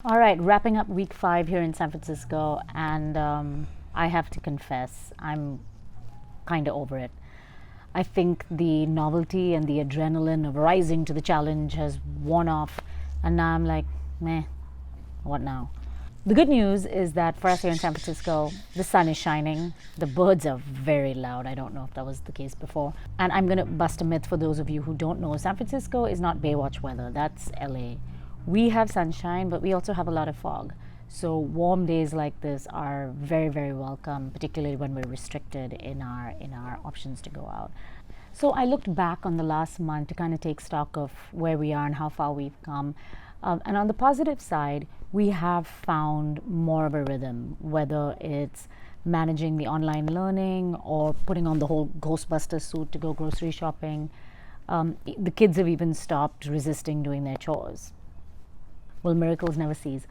All right, wrapping up week 5 here in San Francisco, and I have to confess, I'm kind of over it. I think the novelty and the adrenaline of rising to the challenge has worn off, and now I'm like, meh, what now? The good news is that for us here in San Francisco, the sun is shining. The birds are very loud. I don't know if that was the case before. And I'm going to bust a myth for those of you who don't know. San Francisco is not Baywatch weather. That's LA. We have sunshine, but we also have a lot of fog. So warm days like this are very, very welcome, particularly when we're restricted in our options to go out. So I looked back on the last month to kind of take stock of where we are and how far we've come. And on the positive side, we have found more of a rhythm, whether it's managing the online learning or putting on the whole Ghostbuster suit to go grocery shopping. The kids have even stopped resisting doing their chores. Well, miracles never cease.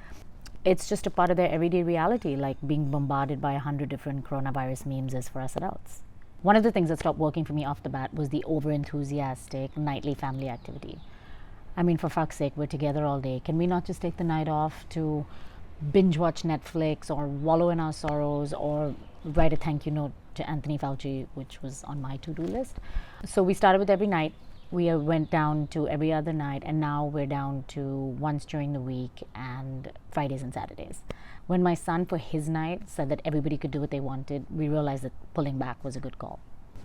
It's just a part of their everyday reality, like being bombarded by 100 different coronavirus memes is for us adults. One of the things that stopped working for me off the bat was the over-enthusiastic nightly family activity. I mean, for fuck's sake, we're together all day. Can we not just take the night off to binge watch Netflix or wallow in our sorrows or write a thank you note to Anthony Fauci, which was on my to-do list? So we started with every night. We went down to every other night, and now we're down to once during the week and Fridays and Saturdays. When my son, for his night, said that everybody could do what they wanted, we realized that pulling back was a good call.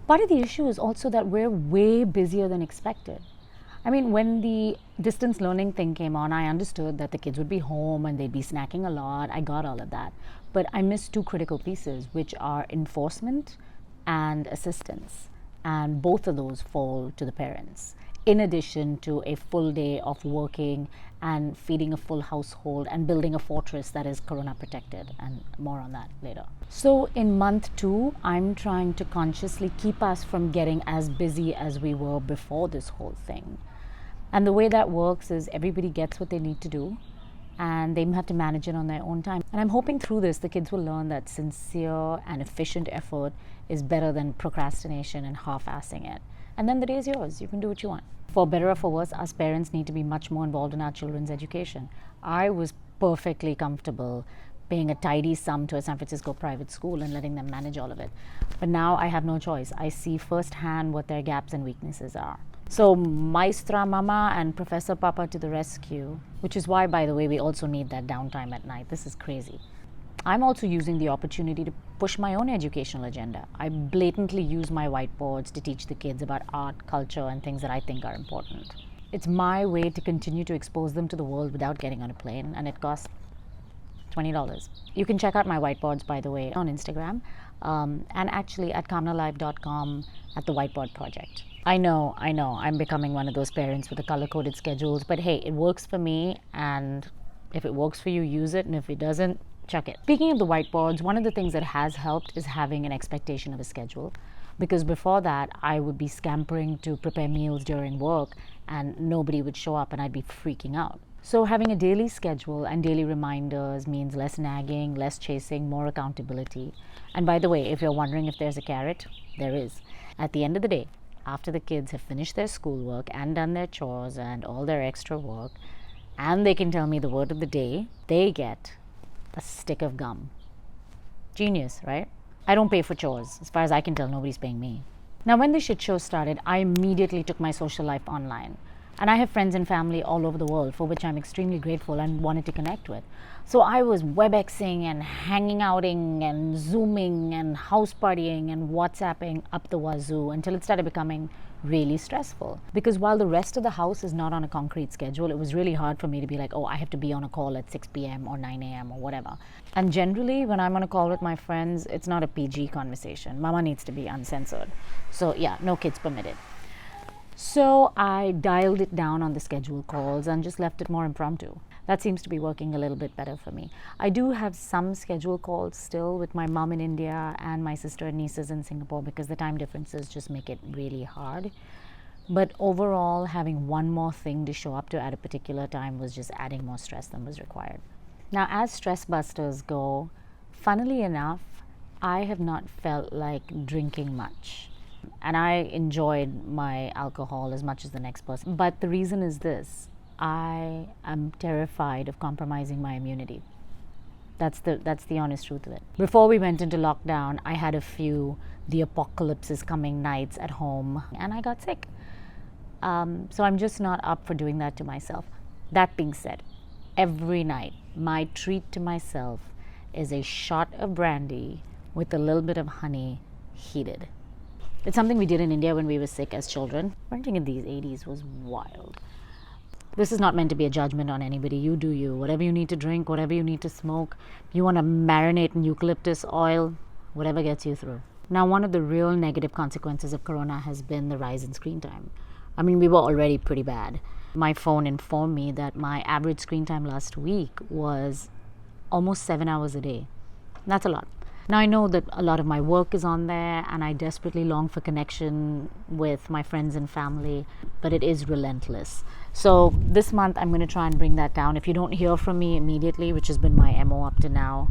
Part of the issue is also that we're way busier than expected. I mean, when the distance learning thing came on, I understood that the kids would be home and they'd be snacking a lot. I got all of that. But I missed two critical pieces, which are enforcement and assistance. And both of those fall to the parents, in addition to a full day of working and feeding a full household and building a fortress that is corona protected, and more on that later. So in month 2, I'm trying to consciously keep us from getting as busy as we were before this whole thing. And the way that works is everybody gets what they need to do, and they have to manage it on their own time. And I'm hoping through this, the kids will learn that sincere and efficient effort is better than procrastination and half-assing it. And then the day is yours. You can do what you want. For better or for worse, us parents need to be much more involved in our children's education. I was perfectly comfortable paying a tidy sum to a San Francisco private school and letting them manage all of it. But now I have no choice. I see firsthand what their gaps and weaknesses are. So Maestra Mama and Professor Papa to the rescue, which is why, by the way, we also need that downtime at night. This is crazy. I'm also using the opportunity to push my own educational agenda. I blatantly use my whiteboards to teach the kids about art, culture, and things that I think are important. It's my way to continue to expose them to the world without getting on a plane, and it costs $20. You can check out my whiteboards, by the way, on Instagram, and actually at kamnalive.com at the Whiteboard Project. I know, I'm becoming one of those parents with the color-coded schedules, but hey, it works for me, and if it works for you, use it, and if it doesn't, chuck it. Speaking of the whiteboards, one of the things that has helped is having an expectation of a schedule, because before that, I would be scampering to prepare meals during work, and nobody would show up, and I'd be freaking out. So having a daily schedule and daily reminders means less nagging, less chasing, more accountability. And by the way, if you're wondering if there's a carrot, there is. At the end of the day, after the kids have finished their schoolwork and done their chores and all their extra work, and they can tell me the word of the day, they get a stick of gum. Genius, right? I don't pay for chores. As far as I can tell, nobody's paying me. Now, when the shit show started, I immediately took my social life online. And I have friends and family all over the world for which I'm extremely grateful and wanted to connect with. So I was WebExing and hanging outing and Zooming and house partying and WhatsApping up the wazoo until it started becoming really stressful. Because while the rest of the house is not on a concrete schedule, it was really hard for me to be like, oh, I have to be on a call at 6 p.m. or 9 a.m. or whatever. And generally, when I'm on a call with my friends, it's not a PG conversation. Mama needs to be uncensored. So yeah, no kids permitted. So I dialed it down on the scheduled calls and just left it more impromptu. That seems to be working a little bit better for me. I do have some scheduled calls still with my mom in India and my sister and nieces in Singapore because the time differences just make it really hard. But overall, having one more thing to show up to at a particular time was just adding more stress than was required. Now, as stress busters go, funnily enough, I have not felt like drinking much. And I enjoyed my alcohol as much as the next person. But the reason is this. I am terrified of compromising my immunity. That's the honest truth of it. Before we went into lockdown, I had a few the apocalypse is coming nights at home, and I got sick. So I'm just not up for doing that to myself. That being said, every night my treat to myself is a shot of brandy with a little bit of honey, heated. It's something we did in India when we were sick as children. Parenting in these 80s was wild. This is not meant to be a judgment on anybody. You do you. Whatever you need to drink, whatever you need to smoke, you want to marinate in eucalyptus oil, whatever gets you through. Now, one of the real negative consequences of corona has been the rise in screen time. I mean, we were already pretty bad. My phone informed me that my average screen time last week was almost 7 hours a day. That's a lot. Now, I know that a lot of my work is on there and I desperately long for connection with my friends and family, but it is relentless. So this month, I'm going to try and bring that down. If you don't hear from me immediately, which has been my MO up to now,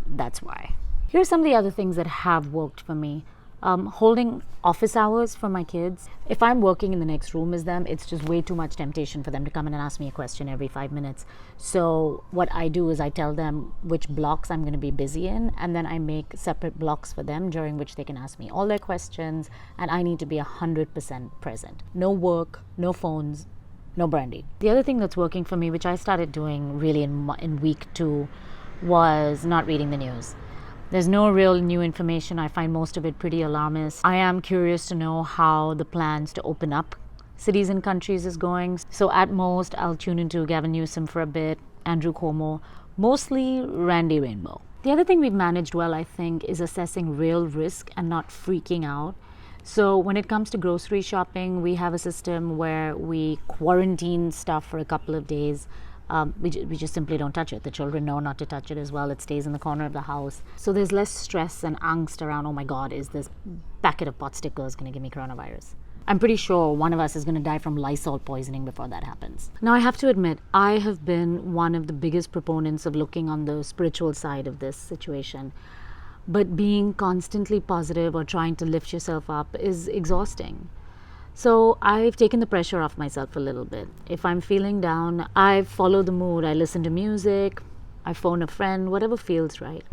that's why. Here's some of the other things that have worked for me. Holding office hours for my kids. If I'm working in the next room as them, it's just way too much temptation for them to come in and ask me a question every 5 minutes. So what I do is I tell them which blocks I'm going to be busy in, and then I make separate blocks for them during which they can ask me all their questions, and I need to be 100% present. No work, no phones, no brandy. The other thing that's working for me, which I started doing really in week 2, was not reading the news. There's no real new information. I find most of it pretty alarmist. I am curious to know how the plans to open up cities and countries is going. So at most, I'll tune into Gavin Newsom for a bit, Andrew Cuomo, mostly Randy Rainbow. The other thing we've managed well, I think, is assessing real risk and not freaking out. So when it comes to grocery shopping, we have a system where we quarantine stuff for a couple of days. We just simply don't touch it. The children know not to touch it as well. It stays in the corner of the house. So there's less stress and angst around, oh my God, is this packet of pot stickers going to give me coronavirus? I'm pretty sure one of us is going to die from Lysol poisoning before that happens. Now, I have to admit, I have been one of the biggest proponents of looking on the spiritual side of this situation. But being constantly positive or trying to lift yourself up is exhausting. So I've taken the pressure off myself a little bit. If I'm feeling down, I follow the mood. I listen to music, I phone a friend, whatever feels right.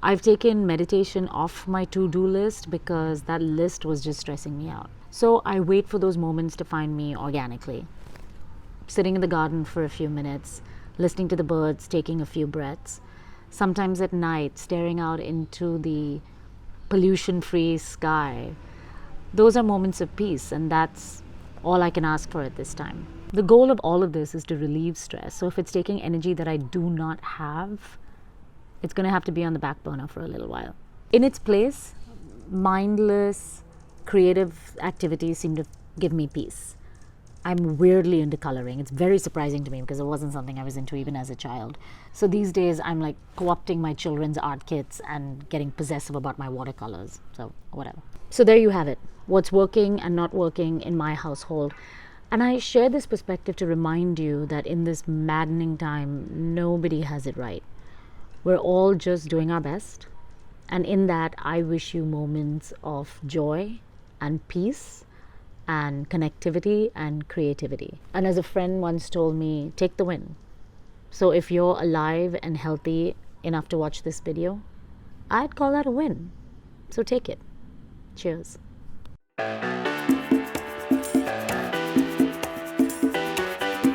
I've taken meditation off my to-do list because that list was just stressing me out. So I wait for those moments to find me organically. Sitting in the garden for a few minutes, listening to the birds, taking a few breaths. Sometimes at night, staring out into the pollution-free sky. Those are moments of peace, and that's all I can ask for at this time. The goal of all of this is to relieve stress. So if it's taking energy that I do not have, it's going to have to be on the back burner for a little while. In its place, mindless, creative activities seem to give me peace. I'm weirdly into coloring. It's very surprising to me because it wasn't something I was into even as a child. So these days I'm like co-opting my children's art kits and getting possessive about my watercolors. So whatever. So there you have it. What's working and not working in my household. And I share this perspective to remind you that in this maddening time, nobody has it right. We're all just doing our best. And in that, I wish you moments of joy and peace and connectivity and creativity. And as a friend once told me, take the win. So if you're alive and healthy enough to watch this video, I'd call that a win. So take it. Cheers.